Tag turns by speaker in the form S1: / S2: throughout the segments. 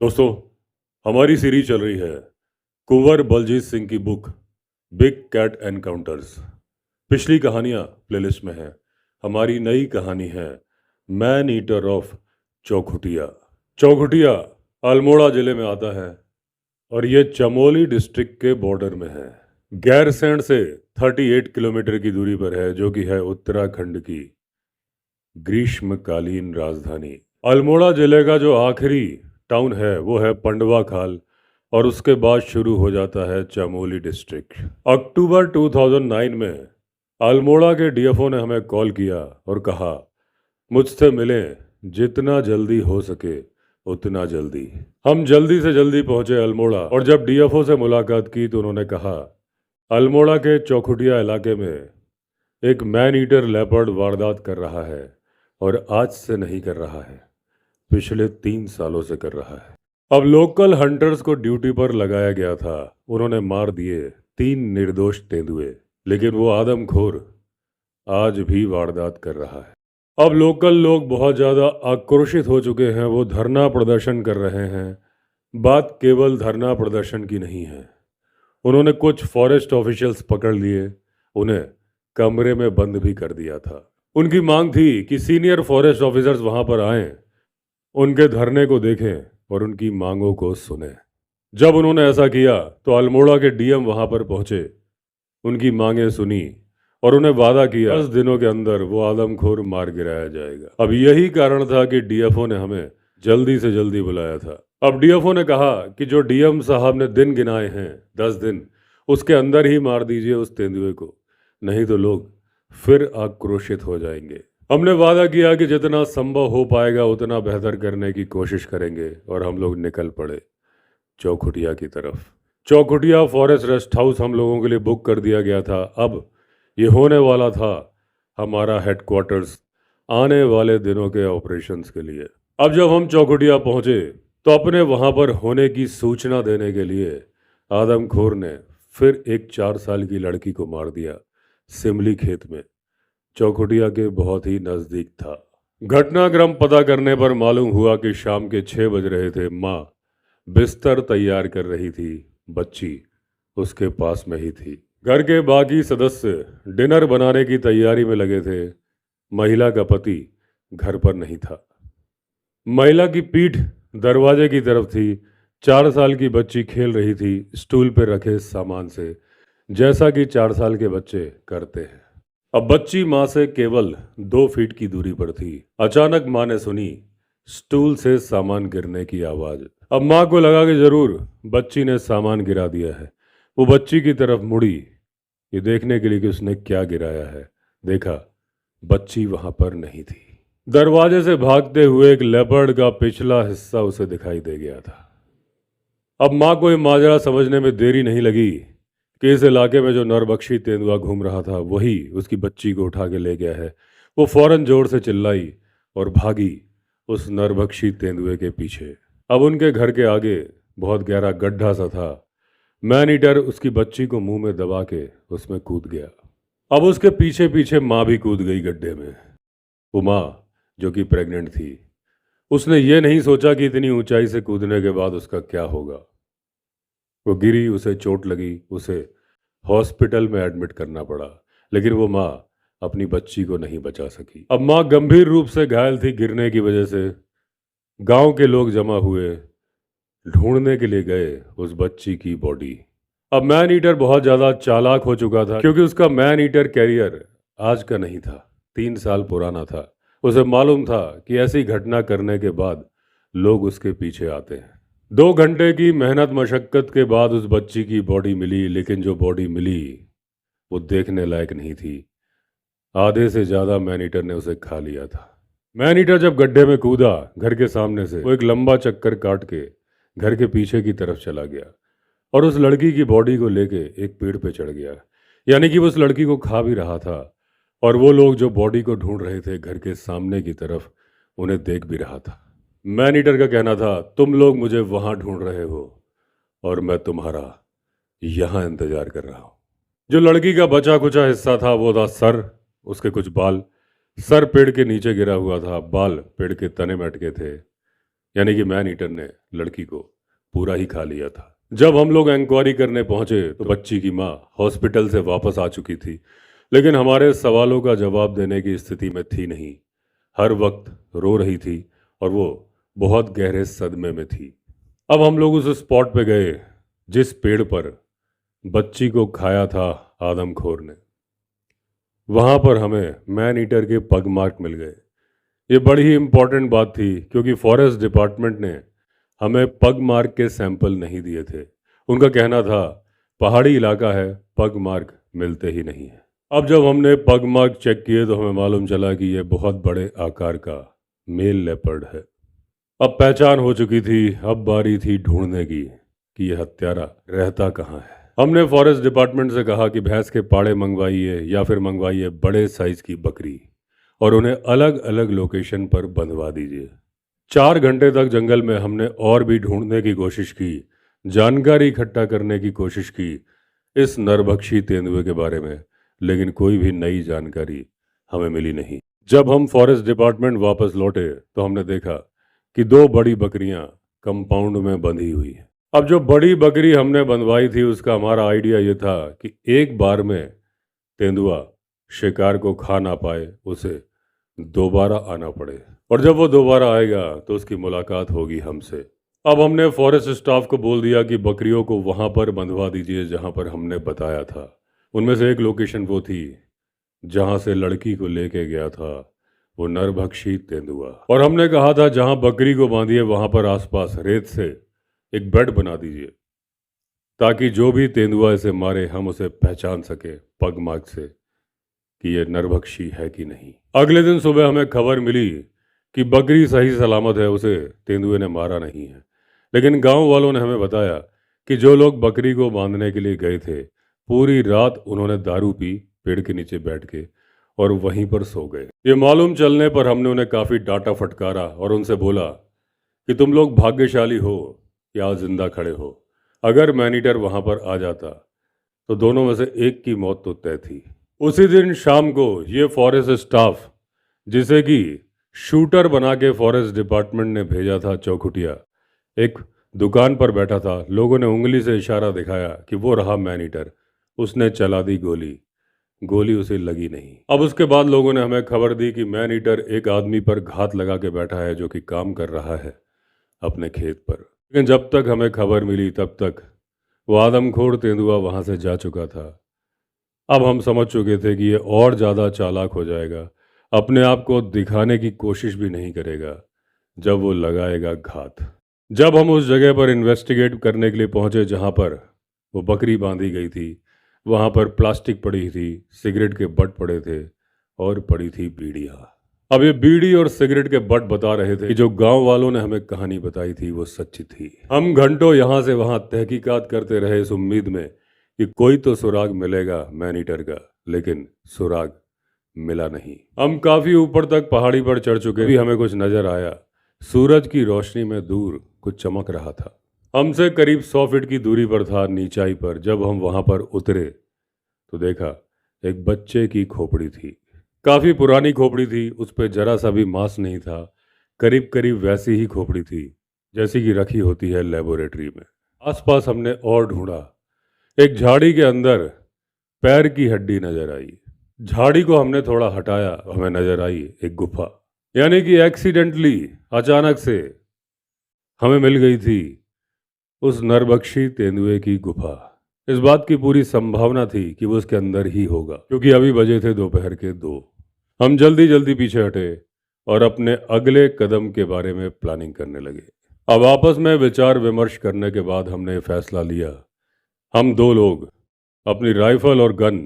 S1: दोस्तों, हमारी सीरीज चल रही है कुंवर बलजीत सिंह की बुक बिग कैट एनकाउंटर्स। पिछली कहानियां प्लेलिस्ट में हैं। हमारी नई कहानी है man eater of Chaukhutia. Chaukhutia Almora जिले में आता है और ये चमोली डिस्ट्रिक्ट के बॉर्डर में है। गैरसैंण से 38 किलोमीटर की दूरी पर है, जो कि है उत्तराखंड की ग्रीष्मकालीन राजधानी। अल्मोड़ा जिले का जो आखिरी टाउन है वो है पंडवा खाल और उसके बाद शुरू हो जाता है चमोली डिस्ट्रिक्ट। अक्टूबर 2009 में अल्मोड़ा के डीएफओ ने हमें कॉल किया और कहा मुझसे मिलें, जितना जल्दी हो सके उतना जल्दी। हम जल्दी से जल्दी पहुंचे अल्मोड़ा और जब डीएफओ से मुलाकात की तो उन्होंने कहा अल्मोड़ा के चौखुटिया इलाके में एक मैन ईटर लेपर्ड वारदात कर रहा है और आज से नहीं कर रहा है, पिछले 3 सालों से कर रहा है। अब लोकल हंटर्स को ड्यूटी पर लगाया गया था। उन्होंने मार दिए 3 निर्दोष तेंदुए, लेकिन वो आदमखोर आज भी वारदात कर रहा है। अब लोकल लोग बहुत ज़्यादा आक्रोशित हो चुके हैं। वो धरना प्रदर्शन कर रहे हैं। बात केवल धरना प्रदर्शन की नहीं है। उन्होंने कुछ फॉरेस्ट ऑफिशियल्स पकड़ लिए, उन्हें कमरे में बंद भी कर दिया था। उनकी मांग थी कि सीनियर फॉरेस्ट ऑफिसर्स वहां पर आएं, उनके धरने को देखें और उनकी मांगों को सुने। जब उन्होंने ऐसा किया तो अल्मोड़ा के डीएम वहां पर पहुंचे, उनकी मांगें सुनी और उन्हें वादा किया 10 दिनों के अंदर वो आदमखोर मार गिराया जाएगा। अब यही कारण था कि डीएफओ ने हमें जल्दी से जल्दी बुलाया था। अब डीएफओ ने कहा कि जो डीएम साहब ने दिन गिनाए हैं 10 दिन, उसके अंदर ही मार दीजिए उस तेंदुए को, नहीं तो लोग फिर आक्रोशित हो जाएंगे। हमने वादा किया कि जितना संभव हो पाएगा उतना बेहतर करने की कोशिश करेंगे और हम लोग निकल पड़े चौखुटिया की तरफ। चौखुटिया फॉरेस्ट रेस्ट हाउस हम लोगों के लिए बुक कर दिया गया था। अब ये होने वाला था हमारा हेडक्वार्टर्स आने वाले दिनों के ऑपरेशंस के लिए। अब जब हम चौखुटिया पहुंचे तो अपने वहां पर होने की सूचना देने के लिए आदमखोर ने फिर एक 4 साल की लड़की को मार दिया सिमली खेत में, चौखुटिया के बहुत ही नज़दीक था। घटनाक्रम पता करने पर मालूम हुआ कि शाम के 6 बज रहे थे। माँ बिस्तर तैयार कर रही थी, बच्ची उसके पास में ही थी। घर के बाकी सदस्य डिनर बनाने की तैयारी में लगे थे। महिला का पति घर पर नहीं था। महिला की पीठ दरवाजे की तरफ थी। 4 साल की बच्ची खेल रही थी स्टूल पर रखे सामान से, जैसा कि 4 साल के बच्चे करते हैं। अब बच्ची माँ से केवल 2 फीट की दूरी पर थी। अचानक माँ ने सुनी स्टूल से सामान गिरने की आवाज। अब माँ को लगा कि जरूर बच्ची ने सामान गिरा दिया है। वो बच्ची की तरफ मुड़ी, ये देखने के लिए कि उसने क्या गिराया है। देखा, बच्ची वहां पर नहीं थी। दरवाजे से भागते हुए एक लेपर्ड का पिछला हिस्सा उसे दिखाई दे गया था। अब माँ को ये माजरा समझने में देरी नहीं लगी कि इस इलाके में जो नरबख्शी तेंदुआ घूम रहा था वही उसकी बच्ची को उठा के ले गया है। वो फौरन जोर से चिल्लाई और भागी उस नरबख्शी तेंदुए के पीछे। अब उनके घर के आगे बहुत गहरा गड्ढा सा था। मैन ईटर उसकी बच्ची को मुंह में दबा के उसमें कूद गया। अब उसके पीछे पीछे माँ भी कूद गई गड्ढे में। वो माँ जो कि प्रेग्नेंट थी, उसने ये नहीं सोचा कि इतनी ऊंचाई से कूदने के बाद उसका क्या होगा। वो गिरी, उसे चोट लगी, उसे हॉस्पिटल में एडमिट करना पड़ा, लेकिन वो माँ अपनी बच्ची को नहीं बचा सकी। अब माँ गंभीर रूप से घायल थी गिरने की वजह से। गांव के लोग जमा हुए, ढूंढने के लिए गए उस बच्ची की बॉडी। अब मैन ईटर बहुत ज़्यादा चालाक हो चुका था, क्योंकि उसका मैन ईटर कैरियर आज का नहीं था, 3 साल पुराना था। उसे मालूम था कि ऐसी घटना करने के बाद लोग उसके पीछे आते हैं। 2 घंटे की मेहनत मशक्कत के बाद उस बच्ची की बॉडी मिली, लेकिन जो बॉडी मिली वो देखने लायक नहीं थी। आधे से ज़्यादा मैन ईटर ने उसे खा लिया था। मैन ईटर जब गड्ढे में कूदा घर के सामने से, वो एक लंबा चक्कर काट के घर के पीछे की तरफ चला गया और उस लड़की की बॉडी को लेके एक पेड़ पे चढ़ गया। यानी कि वो उस लड़की को खा भी रहा था और वो लोग जो बॉडी को ढूंढ रहे थे घर के सामने की तरफ, उन्हें देख भी रहा था। मैन ईटर का कहना था, तुम लोग मुझे वहां ढूंढ रहे हो और मैं तुम्हारा यहां इंतजार कर रहा हूं। जो लड़की का बचा कुचा हिस्सा था वो था सर, उसके कुछ बाल। सर पेड़ के नीचे गिरा हुआ था, बाल पेड़ के तने में अटके थे। यानी कि मैन ईटर ने लड़की को पूरा ही खा लिया था। जब हम लोग इंक्वायरी करने पहुंचे तो बच्ची की माँ हॉस्पिटल से वापस आ चुकी थी, लेकिन हमारे सवालों का जवाब देने की स्थिति में थी नहीं। हर वक्त रो रही थी और वो बहुत गहरे सदमे में थी। अब हम लोग उस स्पॉट पे गए जिस पेड़ पर बच्ची को खाया था आदमखोर ने। वहां पर हमें मैन ईटर के पग मार्क मिल गए। ये बड़ी ही इम्पोर्टेंट बात थी क्योंकि फॉरेस्ट डिपार्टमेंट ने हमें पग मार्क के सैंपल नहीं दिए थे। उनका कहना था पहाड़ी इलाका है, पग मार्क मिलते ही नहीं है। अब जब हमने पग मार्क चेक किए तो हमें मालूम चला कि ये बहुत बड़े आकार का मेल लेपर्ड है। अब पहचान हो चुकी थी, अब बारी थी ढूंढने की कि यह हत्यारा रहता कहाँ है। हमने फॉरेस्ट डिपार्टमेंट से कहा कि भैंस के पाड़े मंगवाइए या फिर मंगवाइए बड़े साइज की बकरी और उन्हें अलग अलग लोकेशन पर बंधवा दीजिए। 4 घंटे तक जंगल में हमने और भी ढूंढने की कोशिश की, जानकारी इकट्ठा करने की कोशिश की इस नरभक्षी तेंदुए के बारे में, लेकिन कोई भी नई जानकारी हमें मिली नहीं। जब हम फॉरेस्ट डिपार्टमेंट वापस लौटे तो हमने देखा कि 2 बड़ी बकरियां कंपाउंड में बंधी हुई हैं। अब जो बड़ी बकरी हमने बंधवाई थी उसका हमारा आइडिया ये था कि एक बार में तेंदुआ शिकार को खा ना पाए, उसे दोबारा आना पड़े और जब वो दोबारा आएगा तो उसकी मुलाकात होगी हमसे। अब हमने फॉरेस्ट स्टाफ को बोल दिया कि बकरियों को वहां पर बंधवा दीजिए जहां पर हमने बताया था। उनमें से एक लोकेशन वो थी जहां से लड़की को लेके गया था वो नरभक्षी तेंदुआ, और हमने कहा था जहां बकरी को बांधिए वहां पर आसपास रेत से एक बेड बना दीजिए ताकि जो भी तेंदुआ इसे मारे हम उसे पहचान सके पग मार्क से कि ये नरभक्षी है कि नहीं। अगले दिन सुबह हमें खबर मिली कि बकरी सही सलामत है, उसे तेंदुए ने मारा नहीं है। लेकिन गांव वालों ने हमें बताया कि जो लोग बकरी को बांधने के लिए गए थे पूरी रात उन्होंने दारू पी पेड़ के नीचे बैठ के और वहीं पर सो गए। ये मालूम चलने पर हमने उन्हें काफ़ी डांटा फटकारा और उनसे बोला कि तुम लोग भाग्यशाली हो कि आज जिंदा खड़े हो। अगर मैनीटर वहां पर आ जाता तो दोनों में से एक की मौत तो तय थी। उसी दिन शाम को ये फॉरेस्ट स्टाफ जिसे कि शूटर बना के फॉरेस्ट डिपार्टमेंट ने भेजा था चौखुटिया, एक दुकान पर बैठा था। लोगों ने उंगली से इशारा दिखाया कि वो रहा मैनीटर। उसने चला दी गोली, गोली उसे लगी नहीं। अब उसके बाद लोगों ने हमें खबर दी कि मैन ईटर एक आदमी पर घात लगा के बैठा है जो कि काम कर रहा है अपने खेत पर। लेकिन जब तक हमें खबर मिली तब तक वो आदमखोर तेंदुआ वहां से जा चुका था। अब हम समझ चुके थे कि ये और ज़्यादा चालाक हो जाएगा, अपने आप को दिखाने की कोशिश भी नहीं करेगा जब वो लगाएगा घात। जब हम उस जगह पर इन्वेस्टिगेट करने के लिए पहुंचे जहां पर वो बकरी बांधी गई थी, वहां पर प्लास्टिक पड़ी थी, सिगरेट के बट पड़े थे और पड़ी थी बीड़ियाँ। अब ये बीड़ी और सिगरेट के बट बता रहे थे कि जो गांव वालों ने हमें कहानी बताई थी वो सच्ची थी। हम घंटों यहाँ से वहां तहकीकात करते रहे इस उम्मीद में कि कोई तो सुराग मिलेगा मैन ईटर का, लेकिन सुराग मिला नहीं। हम काफी ऊपर तक पहाड़ी पर चढ़ चुके भी हमें कुछ नजर आया। सूरज की रोशनी में दूर कुछ चमक रहा था। हमसे करीब 100 फीट की दूरी पर था, नीचाई पर। जब हम वहां पर उतरे तो देखा एक बच्चे की खोपड़ी थी। काफी पुरानी खोपड़ी थी, उस पर जरा सा भी मांस नहीं था। करीब करीब वैसी ही खोपड़ी थी जैसी कि रखी होती है लेबोरेटरी में। आसपास हमने और ढूंढा। एक झाड़ी के अंदर पैर की हड्डी नजर आई। झाड़ी को हमने थोड़ा हटाया, हमें नजर आई एक गुफा। यानी कि एक्सीडेंटली, अचानक से हमें मिल गई थी उस नरभक्षी तेंदुए की गुफा। इस बात की पूरी संभावना थी कि वो उसके अंदर ही होगा क्योंकि अभी बजे थे दोपहर के 2। हम जल्दी जल्दी पीछे हटे और अपने अगले कदम के बारे में प्लानिंग करने लगे। अब आपस में विचार विमर्श करने के बाद हमने फैसला लिया, हम 2 लोग अपनी राइफल और गन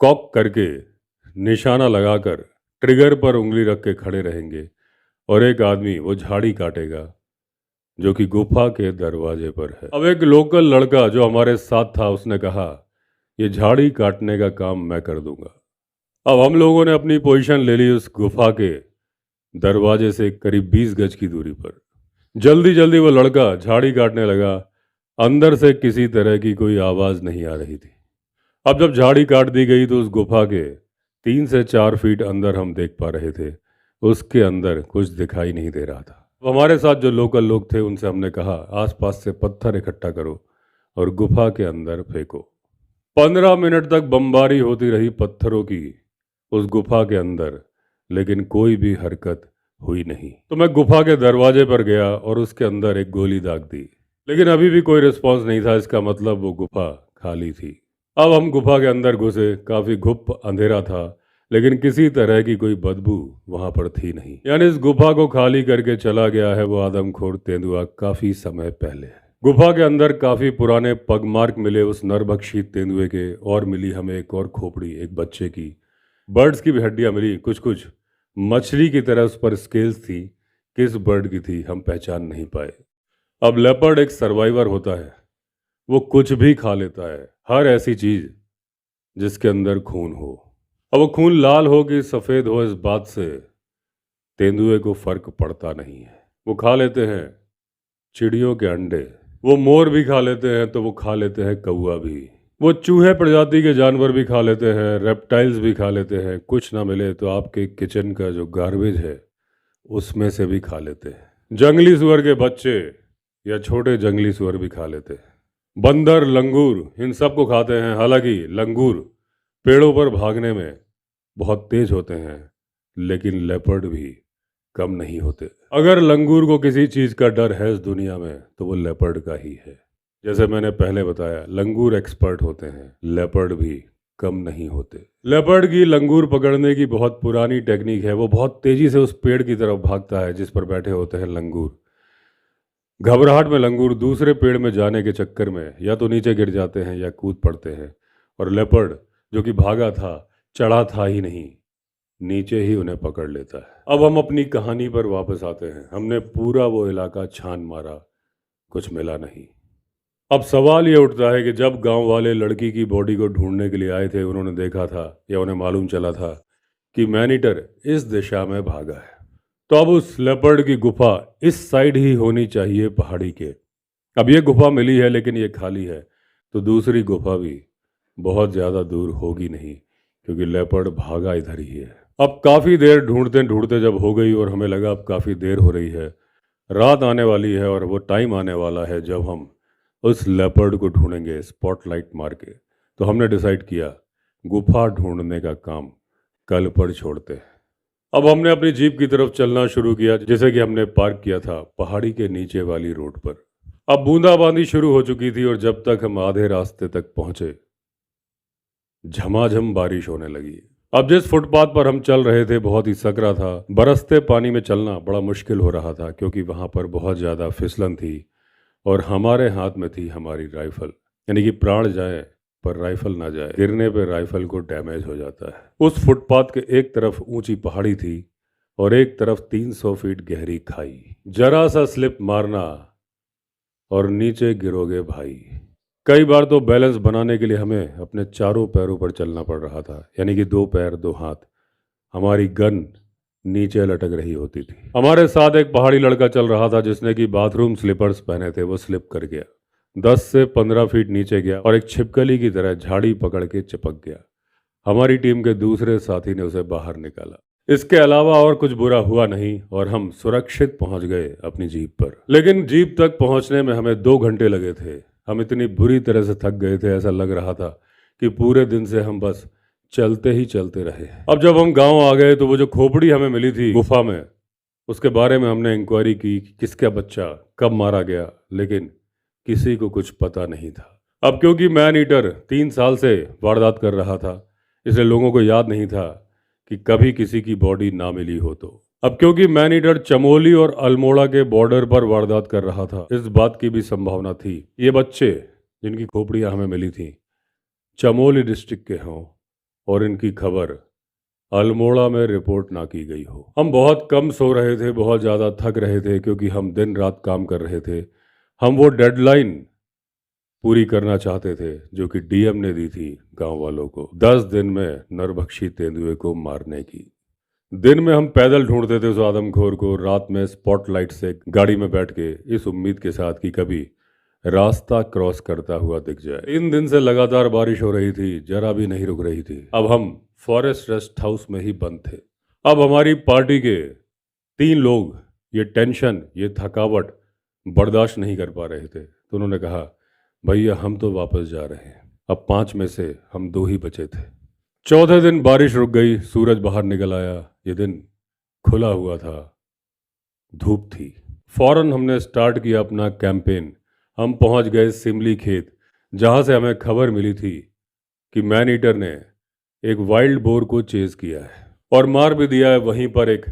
S1: कॉक करके निशाना लगाकर ट्रिगर पर उंगली रख के खड़े रहेंगे और एक आदमी वो झाड़ी काटेगा जो कि गुफा के दरवाजे पर है। अब एक लोकल लड़का जो हमारे साथ था उसने कहा ये झाड़ी काटने का काम मैं कर दूंगा। अब हम लोगों ने अपनी पोजीशन ले ली उस गुफा के दरवाजे से करीब 20 गज की दूरी पर। जल्दी जल्दी वो लड़का झाड़ी काटने लगा। अंदर से किसी तरह की कोई आवाज़ नहीं आ रही थी। अब जब झाड़ी काट दी गई तो उस गुफा के 3 से 4 फीट अंदर हम देख पा रहे थे उसके अंदर कुछ दिखाई नहीं दे रहा था। हमारे साथ जो लोकल लोग थे उनसे हमने कहा आसपास से पत्थर इकट्ठा करो और गुफा के अंदर फेंको। 15 मिनट तक बमबारी होती रही पत्थरों की उस गुफा के अंदर, लेकिन कोई भी हरकत हुई नहीं। तो मैं गुफा के दरवाजे पर गया और उसके अंदर एक गोली दाग दी, लेकिन अभी भी कोई रिस्पॉन्स नहीं था। इसका मतलब वो गुफा खाली थी। अब हम गुफा के अंदर घुसे। काफी घुप अंधेरा था, लेकिन किसी तरह की कोई बदबू वहां पर थी नहीं। यानी इस गुफा को खाली करके चला गया है वो आदमखोर तेंदुआ काफी समय पहले। गुफा के अंदर काफी पुराने पगमार्क मिले उस नरभक्षी तेंदुए के, और मिली हमें एक और खोपड़ी एक बच्चे की। बर्ड्स की भी हड्डियां मिली, कुछ कुछ मछली की तरह उस पर स्केल्स थी। किस बर्ड की थी हम पहचान नहीं पाए। अब लेपर्ड एक सर्वाइवर होता है, वो कुछ भी खा लेता है, हर ऐसी चीज जिसके अंदर खून हो। अब वो खून लाल हो कि सफेद हो, इस बात से तेंदुए को फर्क पड़ता नहीं है। वो खा लेते हैं चिड़ियों के अंडे, वो मोर भी खा लेते हैं तो वो खा लेते हैं कौआ भी, वो चूहे प्रजाति के जानवर भी खा लेते हैं, रेप्टाइल्स भी खा लेते हैं। कुछ ना मिले तो आपके किचन का जो गार्बेज है उसमें से भी खा लेते हैं। जंगली सुअर के बच्चे या छोटे जंगली सुअर भी खा लेते हैं। बंदर, लंगूर इन सबको खाते हैं। हालांकि लंगूर पेड़ों पर भागने में बहुत तेज होते हैं, लेकिन लेपर्ड भी कम नहीं होते। अगर लंगूर को किसी चीज का डर है इस दुनिया में तो वो लेपर्ड का ही है। जैसे मैंने पहले बताया, लंगूर एक्सपर्ट होते हैं, लेपर्ड भी कम नहीं होते। लेपर्ड की लंगूर पकड़ने की बहुत पुरानी टेक्निक है। वो बहुत तेजी से उस पेड़ की तरफ भागता है जिस पर बैठे होते हैं लंगूर। घबराहट में लंगूर दूसरे पेड़ में जाने के चक्कर में या तो नीचे गिर जाते हैं या कूद पड़ते हैं, और लेपर्ड जो कि भागा था, चढ़ा था ही नहीं, नीचे ही उन्हें पकड़ लेता है। अब हम अपनी कहानी पर वापस आते हैं। हमने पूरा वो इलाका छान मारा, कुछ मिला नहीं। अब सवाल ये उठता है कि जब गांव वाले लड़की की बॉडी को ढूंढने के लिए आए थे, उन्होंने देखा था या उन्हें मालूम चला था कि मैनीटर इस दिशा में भागा है, तो अब उस लेपर्ड की गुफा इस साइड ही होनी चाहिए पहाड़ी के। अब ये गुफा मिली है लेकिन ये खाली है, तो दूसरी गुफा भी बहुत ज़्यादा दूर होगी नहीं, क्योंकि लेपर्ड भागा इधर ही है। अब काफ़ी देर ढूंढते ढूंढते जब हो गई और हमें लगा अब काफ़ी देर हो रही है, रात आने वाली है और वो टाइम आने वाला है जब हम उस लेपर्ड को ढूंढेंगे स्पॉटलाइट मार के, तो हमने डिसाइड किया गुफा ढूंढने का काम कल पर छोड़ते हैं। अब हमने अपनी जीप की तरफ चलना शुरू किया, जैसे कि हमने पार्क किया था पहाड़ी के नीचे वाली रोड पर। अब बूंदाबांदी शुरू हो चुकी थी और जब तक हम आधे रास्ते तक पहुंचे झमाझम बारिश होने लगी। अब जिस फुटपाथ पर हम चल रहे थे बहुत ही सकरा था। बरसते पानी में चलना बड़ा मुश्किल हो रहा था, क्योंकि वहां पर बहुत ज़्यादा फिसलन थी और हमारे हाथ में थी हमारी राइफल। यानी कि प्राण जाए पर राइफल ना जाए, गिरने पर राइफल को डैमेज हो जाता है। उस फुटपाथ के एक तरफ ऊंची पहाड़ी थी और एक तरफ 300 फीट गहरी खाई। जरा सा स्लिप मारना और नीचे गिरोगे भाई। कई बार तो बैलेंस बनाने के लिए हमें अपने चारों पैरों पर चलना पड़ रहा था, यानी कि 2 पैर 2 हाथ। हमारी गन नीचे लटक रही होती थी। हमारे साथ एक पहाड़ी लड़का चल रहा था जिसने कि बाथरूम स्लीपर्स पहने थे। वो स्लिप कर गया, 10 से 15 फीट नीचे गया और एक छिपकली की तरह झाड़ी पकड़ के चिपक गया। हमारी टीम के दूसरे साथी ने उसे बाहर निकाला। इसके अलावा और कुछ बुरा हुआ नहीं और हम सुरक्षित पहुंच गए अपनी जीप पर। लेकिन जीप तक पहुंचने में हमें 2 घंटे लगे थे। हम इतनी बुरी तरह से थक गए थे, ऐसा लग रहा था कि पूरे दिन से हम बस चलते ही चलते रहे। अब जब हम गांव आ गए तो वो जो खोपड़ी हमें मिली थी गुफा में, उसके बारे में हमने इंक्वायरी की कि किसका बच्चा कब मारा गया, लेकिन किसी को कुछ पता नहीं था। अब क्योंकि मैन ईटर 3 साल से वारदात कर रहा था, इसलिए लोगों को याद नहीं था कि कभी किसी की बॉडी ना मिली हो। तो अब क्योंकि मैन ईटर चमोली और अल्मोड़ा के बॉर्डर पर वारदात कर रहा था, इस बात की भी संभावना थी ये बच्चे जिनकी खोपड़ियां हमें मिली थी चमोली डिस्ट्रिक्ट के हों और इनकी खबर अल्मोड़ा में रिपोर्ट ना की गई हो। हम बहुत कम सो रहे थे, बहुत ज़्यादा थक रहे थे, क्योंकि हम दिन रात काम कर रहे थे। हम वो डेडलाइन पूरी करना चाहते थे जो कि डीएम ने दी थी गांव वालों को, 10 दिन में नरभक्षी तेंदुए को मारने की। दिन में हम पैदल ढूंढते थे उस आदमखोर को, रात में स्पॉटलाइट से गाड़ी में बैठ के इस उम्मीद के साथ कि कभी रास्ता क्रॉस करता हुआ दिख जाए। 3 दिन से लगातार बारिश हो रही थी, जरा भी नहीं रुक रही थी। अब हम फॉरेस्ट रेस्ट हाउस में ही बंद थे। अब हमारी पार्टी के 3 लोग ये टेंशन, ये थकावट बर्दाश्त नहीं कर पा रहे थे। तो उन्होंने कहा, भैया हम तो वापस जा रहे हैं। अब 5 में से हम 2 ही बचे थे। चौथे दिन बारिश रुक गई, सूरज बाहर निकल आया। ये दिन खुला हुआ था, धूप थी। फौरन हमने स्टार्ट किया अपना कैंपेन। हम पहुंच गए सिमली खेत, जहां से हमें खबर मिली थी कि मैन ईटर ने एक वाइल्ड बोर को चेज किया है और मार भी दिया है वहीं पर एक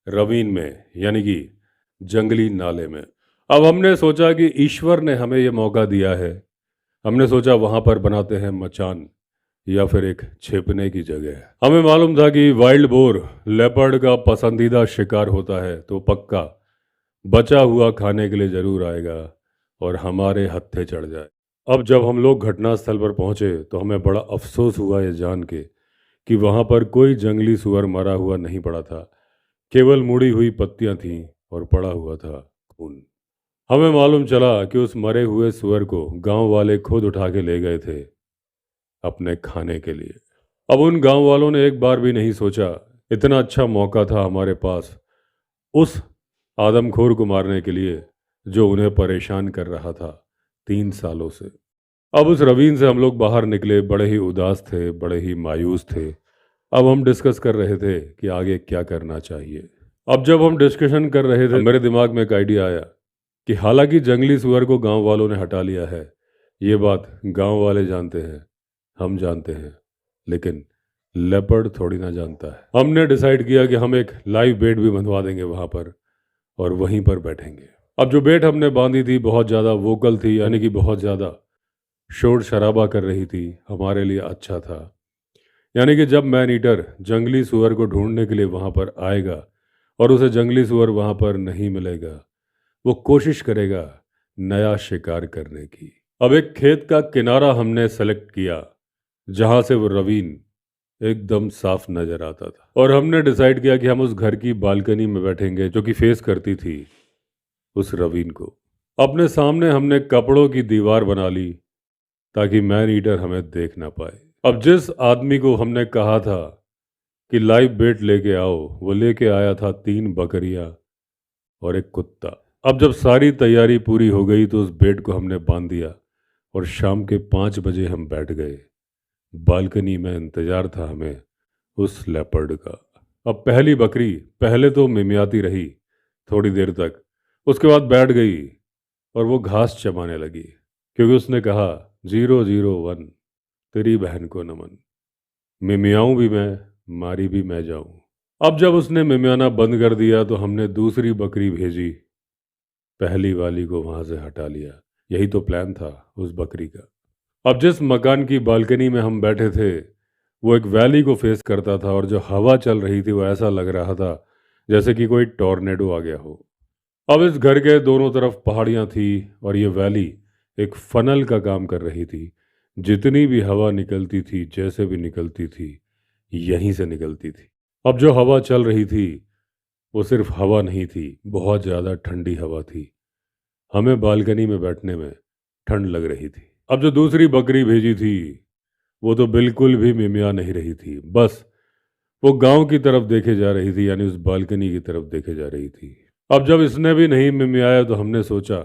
S1: रवीन में, यानी कि जंगली नाले में। अब हमने सोचा कि ईश्वर ने हमें ये मौका दिया है। हमने सोचा वहां पर बनाते हैं मचान या फिर एक छिपने की जगह। हमें मालूम था कि वाइल्ड बोर लेपर्ड का पसंदीदा शिकार होता है, तो पक्का बचा हुआ खाने के लिए जरूर आएगा और हमारे हत्थे चढ़ जाए। अब जब हम लोग घटनास्थल पर पहुंचे तो हमें बड़ा अफसोस हुआ ये जान के कि वहां पर कोई जंगली सुअर मरा हुआ नहीं पड़ा था, केवल मुड़ी हुई पत्तियां थीं और पड़ा हुआ था खून। हमें मालूम चला कि उस मरे हुए सुअर को गांव वाले खुद उठा के ले गए थे अपने खाने के लिए। अब उन गांव वालों ने एक बार भी नहीं सोचा, इतना अच्छा मौका था हमारे पास उस आदमखोर को मारने के लिए जो उन्हें परेशान कर रहा था 3 सालों से। अब उस रवीन से हम लोग बाहर निकले, बड़े ही उदास थे, बड़े ही मायूस थे। अब हम डिस्कस कर रहे थे कि आगे क्या करना चाहिए। अब जब हम डिस्कशन कर रहे थे, मेरे दिमाग में एक आइडिया आया कि हालांकि जंगली सुअर को गांव वालों ने हटा लिया है, ये बात गांव वाले जानते हैं, हम जानते हैं, लेकिन लेपर्ड थोड़ी ना जानता है। हमने डिसाइड किया कि हम एक लाइव बेट भी बंधवा देंगे वहां पर और वहीं पर बैठेंगे। अब जो बेट हमने बांधी थी बहुत ज़्यादा वोकल थी, यानी कि बहुत ज़्यादा शोर शराबा कर रही थी। हमारे लिए अच्छा था, यानी कि जब मैन ईटर जंगली सुअर को ढूंढने के लिए वहां पर आएगा और उसे जंगली सुअर वहां पर नहीं मिलेगा, वो कोशिश करेगा नया शिकार करने की। अब एक खेत का किनारा हमने सेलेक्ट किया जहां से वो रवीन एकदम साफ नजर आता था और हमने डिसाइड किया कि हम उस घर की बालकनी में बैठेंगे जो कि फेस करती थी उस रवीन को। अपने सामने हमने कपड़ों की दीवार बना ली ताकि मैन ईटर हमें देख ना पाए। अब जिस आदमी को हमने कहा था कि लाइव बेट लेके आओ, वो लेके आया था 3 बकरियां और एक कुत्ता। अब जब सारी तैयारी पूरी हो गई तो उस बेट को हमने बांध दिया और शाम के 5 बजे हम बैठ गए। बालकनी में इंतजार था हमें उस लेपर्ड का। अब पहली बकरी पहले तो मिमियाती रही थोड़ी देर तक, उसके बाद बैठ गई और वो घास चबाने लगी, क्योंकि उसने कहा 001 तेरी बहन को नमन, मिमियाऊं भी मैं, मारी भी मैं जाऊं। अब जब उसने मिमियाना बंद कर दिया तो हमने दूसरी बकरी भेजी, पहली वाली को वहां से हटा लिया। यही तो प्लान था उस बकरी का। अब जिस मकान की बालकनी में हम बैठे थे वो एक वैली को फेस करता था और जो हवा चल रही थी वो ऐसा लग रहा था जैसे कि कोई टॉर्नेडो आ गया हो। अब इस घर के दोनों तरफ पहाड़ियाँ थी और ये वैली एक फनल का काम कर रही थी। जितनी भी हवा निकलती थी, जैसे भी निकलती थी, यहीं से निकलती थी। अब जो हवा चल रही थी वो सिर्फ हवा नहीं थी, बहुत ज़्यादा ठंडी हवा थी। हमें बालकनी में बैठने में ठंड लग रही थी। अब जो दूसरी बकरी भेजी थी वो तो बिल्कुल भी मिमिया नहीं रही थी, बस वो गांव की तरफ देखे जा रही थी, यानी उस बालकनी की तरफ देखे जा रही थी। अब जब इसने भी नहीं मिमियाया तो हमने सोचा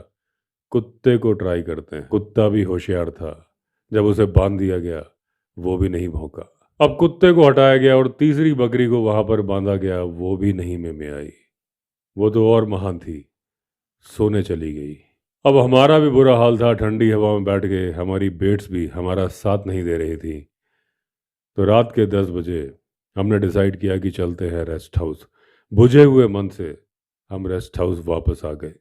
S1: कुत्ते को ट्राई करते हैं। कुत्ता भी होशियार था, जब उसे बांध दिया गया वो भी नहीं भौंका। अब कुत्ते को हटाया गया और तीसरी बकरी को वहां पर बांधा गया, वो भी नहीं मिमियाई। वो तो और महान थी, सोने चली गई। अब हमारा भी बुरा हाल था, ठंडी हवा में बैठ गए, हमारी बेट्स भी हमारा साथ नहीं दे रही थी। तो रात के 10 बजे हमने डिसाइड किया कि चलते हैं रेस्ट हाउस। बुझे हुए मन से हम रेस्ट हाउस वापस आ गए।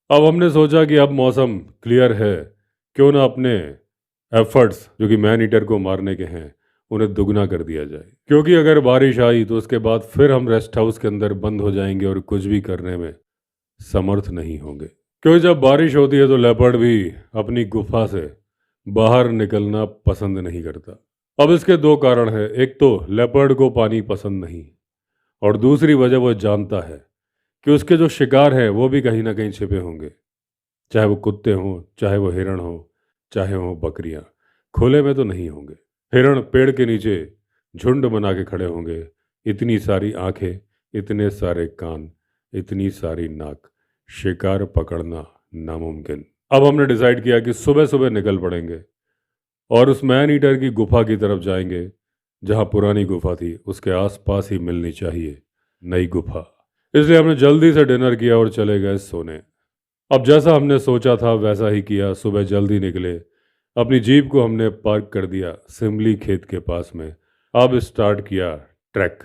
S1: अब हमने सोचा कि अब मौसम क्लियर है, क्यों ना अपने एफर्ट्स जो कि मैन ईटर को मारने के हैं उन्हें दुगना कर दिया जाए, क्योंकि अगर बारिश आई तो उसके बाद फिर हम रेस्ट हाउस के अंदर बंद हो जाएंगे और कुछ भी करने में समर्थ नहीं होंगे। क्योंकि जब बारिश होती है तो लेपर्ड भी अपनी गुफा से बाहर निकलना पसंद नहीं करता। अब इसके 2 कारण हैं, एक तो लेपर्ड को पानी पसंद नहीं और दूसरी वजह वो जानता है कि उसके जो शिकार हैं वो भी कहीं ना कहीं छिपे होंगे, चाहे वो कुत्ते हों, चाहे वो हिरण हो, चाहे वो बकरियां। खुले में तो नहीं होंगे। हिरण पेड़ के नीचे झुंड बना के खड़े होंगे, इतनी सारी आंखें, इतने सारे कान, इतनी सारी नाक, शिकार पकड़ना नामुमकिन। अब हमने डिसाइड किया कि सुबह सुबह निकल पड़ेंगे और उस मैन ईटर की गुफा की तरफ जाएंगे, जहाँ पुरानी गुफा थी उसके आसपास ही मिलनी चाहिए नई गुफा। इसलिए हमने जल्दी से डिनर किया और चले गए सोने। अब जैसा हमने सोचा था वैसा ही किया। सुबह जल्दी निकले, अपनी जीप को हमने पार्क कर दिया सिमली खेत के पास में। अब स्टार्ट किया ट्रैक।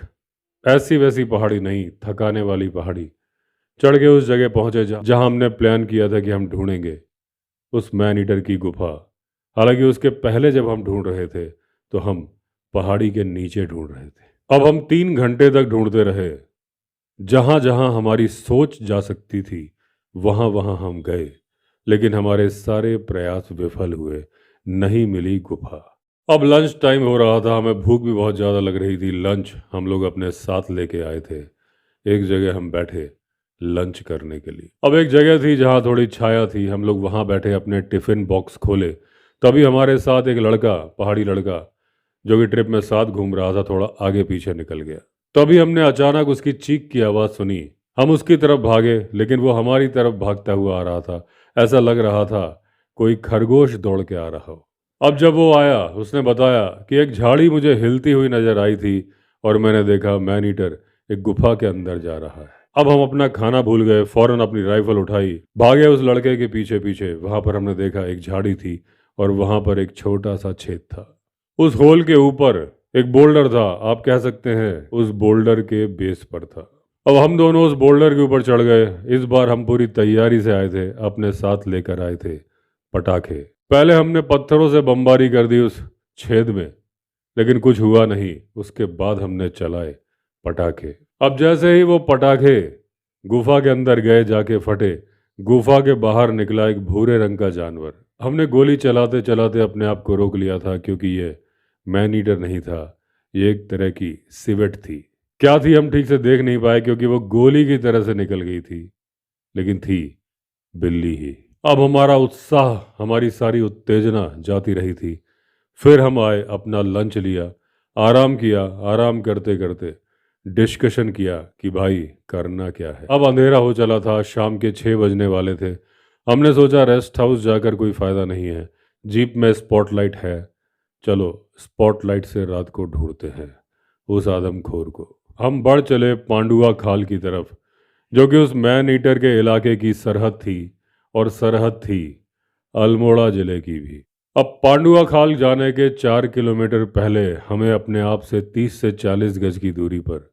S1: ऐसी वैसी पहाड़ी नहीं, थकाने वाली पहाड़ी। चढ़ के उस जगह पहुंचे जहां हमने प्लान किया था कि हम ढूंढेंगे उस मैन ईटर की गुफा। हालांकि उसके पहले जब हम ढूंढ रहे थे तो हम पहाड़ी के नीचे ढूंढ रहे थे। अब हम 3 घंटे तक ढूंढते रहे। जहां जहां हमारी सोच जा सकती थी वहां वहां हम गए, लेकिन हमारे सारे प्रयास विफल हुए। नहीं मिली गुफा। अब लंच टाइम हो रहा था, हमें भूख भी बहुत ज़्यादा लग रही थी। लंच हम लोग अपने साथ लेके आए थे। एक जगह हम बैठे लंच करने के लिए। अब एक जगह थी जहाँ थोड़ी छाया थी, हम लोग वहाँ बैठे, अपने टिफ़िन बॉक्स खोले। तभी हमारे साथ एक लड़का, पहाड़ी लड़का जो कि ट्रिप में साथ घूम रहा था, थोड़ा आगे पीछे निकल गया। तभी हमने अचानक उसकी चीख की आवाज़ सुनी। हम उसकी तरफ भागे, लेकिन वो हमारी तरफ भागता हुआ आ रहा था। ऐसा लग रहा था कोई खरगोश दौड़ के आ रहा हो। अब जब वो आया उसने बताया कि एक झाड़ी मुझे हिलती हुई नजर आई थी और मैंने देखा मैन ईटर एक गुफा के अंदर जा रहा है। अब हम अपना खाना भूल गए, फौरन अपनी राइफल उठाई, भागे उस लड़के के पीछे पीछे। वहां पर हमने देखा एक झाड़ी थी और वहां पर एक छोटा सा छेद था। उस होल के ऊपर एक बोल्डर था, आप कह सकते हैं उस बोल्डर के बेस पर था। अब हम दोनों उस बोल्डर के ऊपर चढ़ गए। इस बार हम पूरी तैयारी से आए थे, अपने साथ लेकर आए थे पटाखे। पहले हमने पत्थरों से बमबारी कर दी उस छेद में, लेकिन कुछ हुआ नहीं। उसके बाद हमने चलाए पटाखे। अब जैसे ही वो पटाखे गुफा के अंदर गए, जाके फटे, गुफा के बाहर निकला एक भूरे रंग का जानवर। हमने गोली चलाते चलाते अपने आप को रोक लिया था, क्योंकि ये मैन ईटर नहीं था, ये एक तरह की सिवेट थी। क्या थी हम ठीक से देख नहीं पाए, क्योंकि वो गोली की तरह से निकल गई थी, लेकिन थी बिल्ली ही। अब हमारा उत्साह, हमारी सारी उत्तेजना जाती रही थी। फिर हम आए, अपना लंच लिया, आराम किया। आराम करते करते डिस्कशन किया कि भाई करना क्या है। अब अंधेरा हो चला था, शाम के 6 बजने वाले थे। हमने सोचा रेस्ट हाउस जाकर कोई फ़ायदा नहीं है, जीप में स्पॉटलाइट है, चलो स्पॉटलाइट से रात को ढूंढते हैं उस आदमखोर को। हम बढ़ चले पांडुआ खाल की तरफ, जो कि उस मैन ईटर के इलाके की सरहद थी, और सरहद थी अल्मोड़ा ज़िले की भी। अब पांडुआ खाल जाने के 4 किलोमीटर पहले हमें अपने आप से 30 से 40 गज की दूरी पर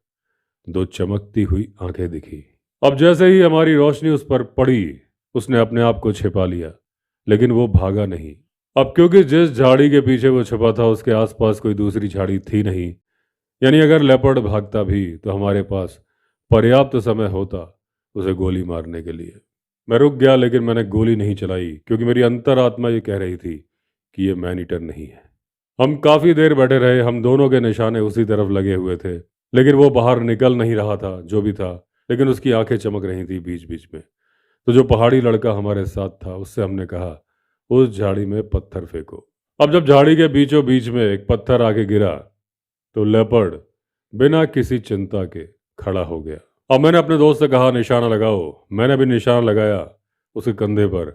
S1: दो चमकती हुई आंखें दिखी। अब जैसे ही हमारी रोशनी उस पर पड़ी, उसने अपने आप को छिपा लिया, लेकिन वो भागा नहीं। अब क्योंकि जिस झाड़ी के पीछे वो छिपा था उसके आसपास कोई दूसरी झाड़ी थी नहीं, यानी अगर लेपर्ड भागता भी तो हमारे पास पर्याप्त समय होता उसे गोली मारने के लिए। मैं रुक गया, लेकिन मैंने गोली नहीं चलाई, क्योंकि मेरी अंतरात्मा ये कह रही थी कि ये मैन ईटर नहीं है। हम काफ़ी देर बैठे रहे, हम दोनों के निशाने उसी तरफ लगे हुए थे, लेकिन वो बाहर निकल नहीं रहा था जो भी था, लेकिन उसकी आंखें चमक रही थी बीच बीच में। तो जो पहाड़ी लड़का हमारे साथ था उससे हमने कहा उस झाड़ी में पत्थर फेंको। अब जब झाड़ी के बीचों बीच में एक पत्थर आके गिरा तो लेपर्ड बिना किसी चिंता के खड़ा हो गया। अब मैंने अपने दोस्त से कहा निशाना लगाओ। मैंने भी निशाना लगाया उसके कंधे पर,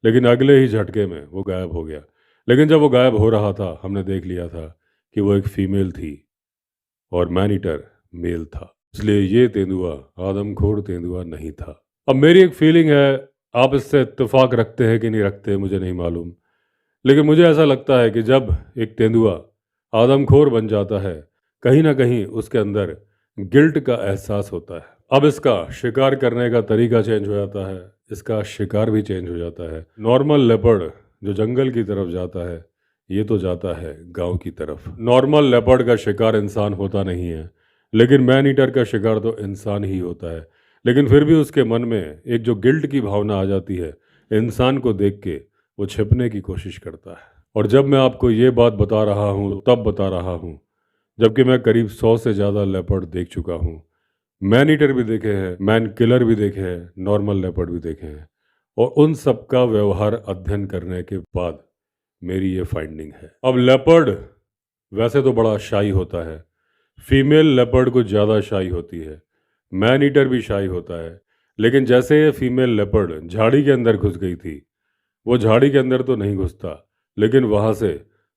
S1: लेकिन अगले ही झटके में वो गायब हो गया। लेकिन जब वो गायब हो रहा था हमने देख लिया था कि वो एक फीमेल थी और मैन ईटर मेल था, इसलिए ये तेंदुआ आदमखोर तेंदुआ नहीं था। अब मेरी एक फीलिंग है, आप इससे इत्तेफाक रखते हैं कि नहीं रखते मुझे नहीं मालूम, लेकिन मुझे ऐसा लगता है कि जब एक तेंदुआ आदमखोर बन जाता है, कहीं ना कहीं उसके अंदर गिल्ट का एहसास होता है। अब इसका शिकार करने का तरीका चेंज हो जाता है, इसका शिकार भी चेंज हो जाता है। नॉर्मल लेपर्ड जो जंगल की तरफ जाता है, ये तो जाता है गांव की तरफ। नॉर्मल लेपर्ड का शिकार इंसान होता नहीं है, लेकिन मैन ईटर का शिकार तो इंसान ही होता है। लेकिन फिर भी उसके मन में एक जो गिल्ट की भावना आ जाती है, इंसान को देख के वो छिपने की कोशिश करता है। और जब मैं आपको ये बात बता रहा हूँ तब बता रहा हूँ जबकि मैं करीब 100 से ज़्यादा लेपर्ड देख चुका हूँ। मैन ईटर भी देखे हैं, मैन किलर भी देखे हैं, नॉर्मल लेपर्ड भी देखे हैं, और उन सब का व्यवहार अध्ययन करने के बाद मेरी ये फाइंडिंग है। अब लेपर्ड वैसे तो बड़ा शाई होता है, फीमेल लेपर्ड कुछ ज़्यादा शाई होती है, मैन ईटर भी शाई होता है, लेकिन जैसे ये फीमेल लेपर्ड झाड़ी के अंदर घुस गई थी, वो झाड़ी के अंदर तो नहीं घुसता, लेकिन वहां से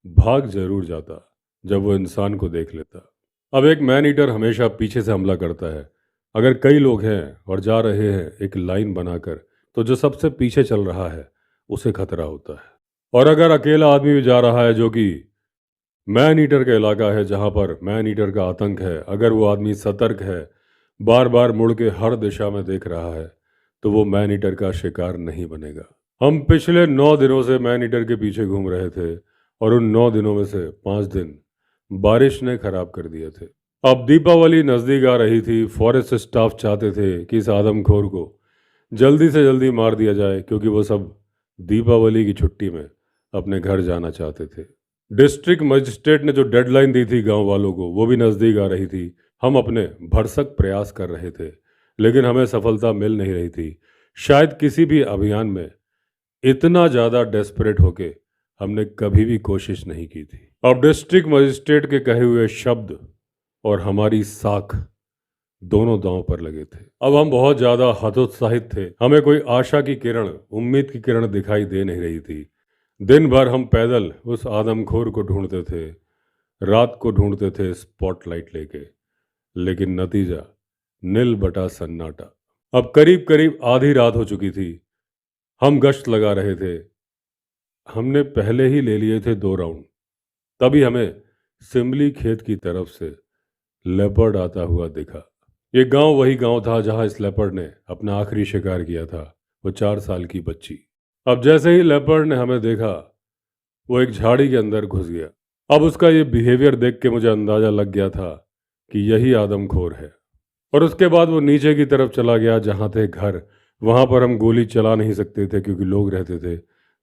S1: भाग जरूर जाता जब वो इंसान को देख लेता। अब एक मैन ईटर हमेशा पीछे से हमला करता है। अगर कई लोग हैं और जा रहे हैं एक लाइन बनाकर, तो जो सबसे पीछे चल रहा है उसे खतरा होता है। और अगर अकेला आदमी भी जा रहा है, जो कि मैन ईटर का इलाका है जहां पर मैन ईटर का आतंक है, अगर वो आदमी सतर्क है, बार बार मुड़ के हर दिशा में देख रहा है, तो वो मैन ईटर का शिकार नहीं बनेगा। हम पिछले 9 दिनों से मैन ईटर के पीछे घूम रहे थे, और उन 9 दिनों में से 5 दिन बारिश ने खराब कर दिए थे। अब दीपावली नज़दीक आ रही थी। फॉरेस्ट स्टाफ चाहते थे कि इस आदमखोर को जल्दी से जल्दी मार दिया जाए, क्योंकि वो सब दीपावली की छुट्टी में अपने घर जाना चाहते थे। डिस्ट्रिक्ट मजिस्ट्रेट ने जो डेडलाइन दी थी गांव वालों को, वो भी नज़दीक आ रही थी। हम अपने भरसक प्रयास कर रहे थे, लेकिन हमें सफलता मिल नहीं रही थी। शायद किसी भी अभियान में इतना ज़्यादा डेस्परेट होके हमने कभी भी कोशिश नहीं की थी। अब डिस्ट्रिक्ट मजिस्ट्रेट के कहे हुए शब्द और हमारी साख दोनों दांव पर लगे थे। अब हम बहुत ज़्यादा हतोत्साहित थे। हमें कोई आशा की किरण, उम्मीद की किरण दिखाई दे नहीं रही थी। दिन भर हम पैदल उस आदमखोर को ढूंढते थे, रात को ढूंढते थे स्पॉटलाइट लेके, लेकिन नतीजा नील बटा सन्नाटा। अब करीब करीब आधी रात हो चुकी थी। हम गश्त लगा रहे थे। हमने पहले ही ले लिए थे 2 राउंड। तभी हमें सिमली खेत की तरफ से लेपर्ड आता हुआ दिखा। ये गांव वही गांव था जहां इस लेपर्ड ने अपना आखिरी शिकार किया था, वो 4 साल की बच्ची। अब जैसे ही लेपर्ड ने हमें देखा, वो एक झाड़ी के अंदर घुस गया। अब उसका ये बिहेवियर देख के मुझे अंदाजा लग गया था कि यही आदमखोर है। और उसके बाद वो नीचे की तरफ चला गया जहाँ थे घर। वहाँ पर हम गोली चला नहीं सकते थे क्योंकि लोग रहते थे,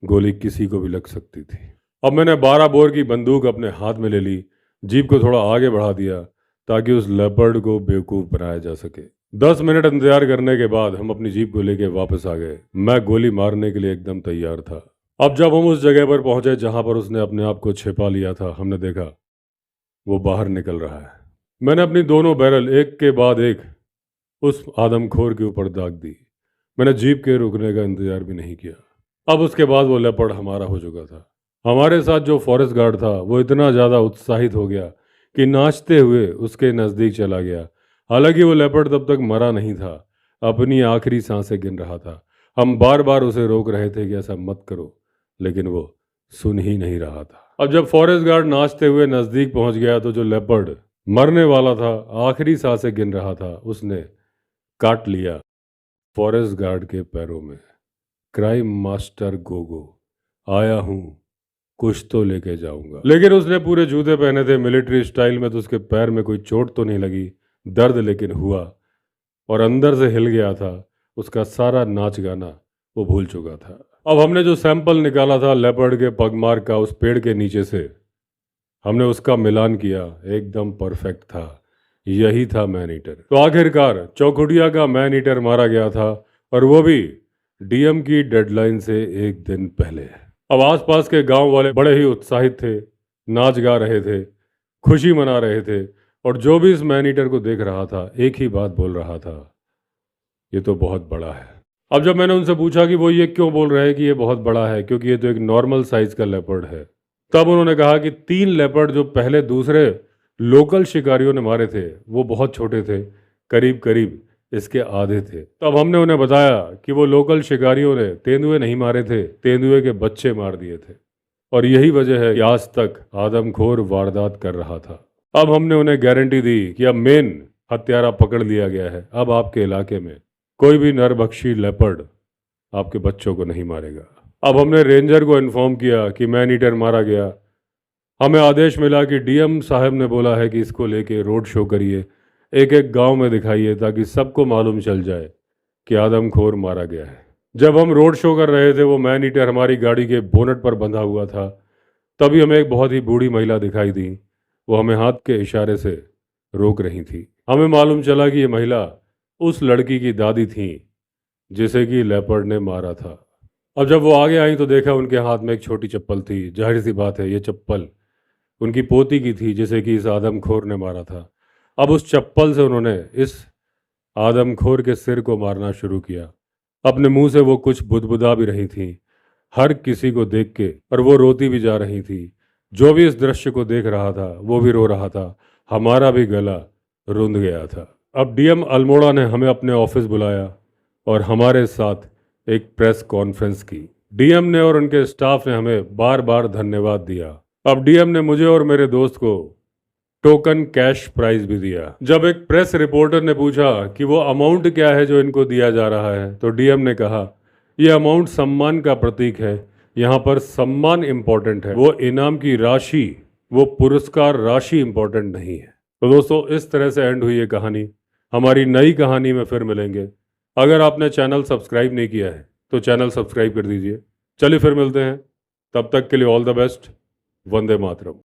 S1: गोली किसी को भी लग सकती थी। अब मैंने 12 बोर की बंदूक अपने हाथ में ले ली, जीप को थोड़ा आगे बढ़ा दिया ताकि उस लेपर्ड को बेवकूफ़ बनाया जा सके। 10 मिनट इंतजार करने के बाद हम अपनी जीप को लेके वापस आ गए। मैं गोली मारने के लिए एकदम तैयार था। अब जब हम उस जगह पर पहुंचे जहां पर उसने अपने आप को छिपा लिया था, हमने देखा वो बाहर निकल रहा है। मैंने अपनी दोनों बैरल एक के बाद एक उस आदमखोर के ऊपर दाग दी। मैंने जीप के रुकने का इंतजार भी नहीं किया। अब उसके बाद वो लेपर्ड हमारा हो चुका था। हमारे साथ जो फॉरेस्ट गार्ड था वो इतना ज़्यादा उत्साहित हो गया कि नाचते हुए उसके नज़दीक चला गया। हालांकि वो लेपर्ड तब तक मरा नहीं था, अपनी आखिरी सांसें गिन रहा था। हम बार बार उसे रोक रहे थे कि ऐसा मत करो, लेकिन वो सुन ही नहीं रहा था। अब जब फॉरेस्ट गार्ड नाचते हुए नज़दीक पहुंच गया, तो जो लेपर्ड मरने वाला था, आखिरी सांसें गिन रहा था, उसने काट लिया फॉरेस्ट गार्ड के पैरों में। क्राइम मास्टर गोगो, आया हूँ, कुछ तो लेके जाऊंगा। लेकिन उसने पूरे जूते पहने थे मिलिट्री स्टाइल में, तो उसके पैर में कोई चोट तो नहीं लगी। दर्द लेकिन हुआ, और अंदर से हिल गया था। उसका सारा नाच गाना वो भूल चुका था। अब हमने जो सैंपल निकाला था लेपर्ड के पगमार्क का उस पेड़ के नीचे से, हमने उसका मिलान किया, एकदम परफेक्ट था। यही था मैन ईटर। तो आखिरकार चौखुटिया का मैन ईटर मारा गया था, और वो भी डीएम की डेडलाइन से एक दिन पहले। अब आसपास के गांव वाले बड़े ही उत्साहित थे, नाच गा रहे थे, खुशी मना रहे थे, और जो भी इस मैन ईटर को देख रहा था एक ही बात बोल रहा था, ये तो बहुत बड़ा है। अब जब मैंने उनसे पूछा कि वो ये क्यों बोल रहे हैं कि ये बहुत बड़ा है, क्योंकि ये तो एक नॉर्मल साइज का लेपर्ड है, तब उन्होंने कहा कि 3 लेपर्ड जो पहले दूसरे लोकल शिकारियों ने मारे थे वो बहुत छोटे थे, करीब करीब इसके आधे थे। तब हमने उन्हें बताया कि वो लोकल शिकारियों ने तेंदुए नहीं मारे थे, तेंदुए के बच्चे मार दिए थे, और यही वजह है कि आज तक आदमखोर वारदात कर रहा था। अब हमने उन्हें गारंटी दी कि अब मेन हत्यारा पकड़ लिया गया है। अब आपके इलाके में कोई भी नरभक्षी लेपर्ड आपके बच्चों को नहीं मारेगा। अब हमने रेंजर को इन्फॉर्म किया कि मैन ईटर मारा गया। हमें आदेश मिला कि डीएम साहब ने बोला है कि इसको लेके रोड शो करिए, एक एक गांव में दिखाइए, ताकि सबको मालूम चल जाए कि आदमखोर मारा गया है। जब हम रोड शो कर रहे थे, वो मैन ईटर हमारी गाड़ी के बोनट पर बंधा हुआ था। तभी हमें एक बहुत ही बूढ़ी महिला दिखाई दी। वो हमें हाथ के इशारे से रोक रही थी। हमें मालूम चला कि ये महिला उस लड़की की दादी थी जिसे कि लेपर्ड ने मारा था। अब जब वो आगे आई तो देखा उनके हाथ में एक छोटी चप्पल थी। जाहिर सी बात है, ये चप्पल उनकी पोती की थी जिसे कि इस आदमखोर ने मारा था। अब उस चप्पल से उन्होंने इस आदमखोर के सिर को मारना शुरू किया। अपने मुंह से वो कुछ बुदबुदा भी रही थी हर किसी को देख के, और वो रोती भी जा रही थी। जो भी इस दृश्य को देख रहा था वो भी रो रहा था। हमारा भी गला रुंध गया था। अब डीएम अल्मोड़ा ने हमें अपने ऑफिस बुलाया और हमारे साथ एक प्रेस कॉन्फ्रेंस की। डीएम ने और उनके स्टाफ ने हमें बार बार धन्यवाद दिया। अब डीएम ने मुझे और मेरे दोस्त को टोकन कैश प्राइज भी दिया। जब एक प्रेस रिपोर्टर ने पूछा कि वो अमाउंट क्या है जो इनको दिया जा रहा है, तो डीएम ने कहा, यह अमाउंट सम्मान का प्रतीक है। यहाँ पर सम्मान इंपॉर्टेंट है, वो इनाम की राशि, वो पुरस्कार राशि इंपॉर्टेंट नहीं है। तो दोस्तों, इस तरह से एंड हुई ये कहानी। हमारी नई कहानी में फिर मिलेंगे। अगर आपने चैनल सब्सक्राइब नहीं किया है तो चैनल सब्सक्राइब कर दीजिए। चलिए फिर मिलते हैं, तब तक के लिए all the best. Vande Mataram.